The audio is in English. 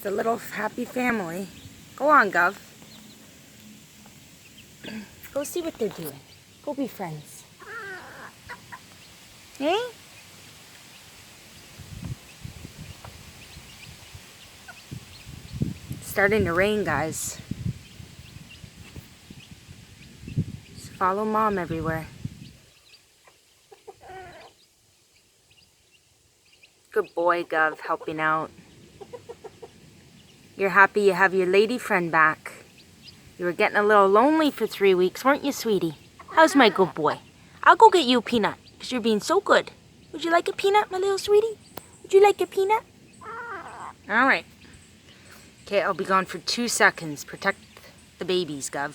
Just a little happy family. Go on, Gov. Go see what they're doing. Go be friends. Hey? It's starting to rain, guys. Just follow Mom everywhere. Good boy, Gov, helping out. You're happy you have your lady friend back. You were getting a little lonely for 3 weeks, weren't you, sweetie? How's my good boy? I'll go get you a peanut, because you're being so good. Would you like a peanut, my little sweetie? Would you like a peanut? All right. Okay, I'll be gone for 2 seconds. Protect the babies, Gov.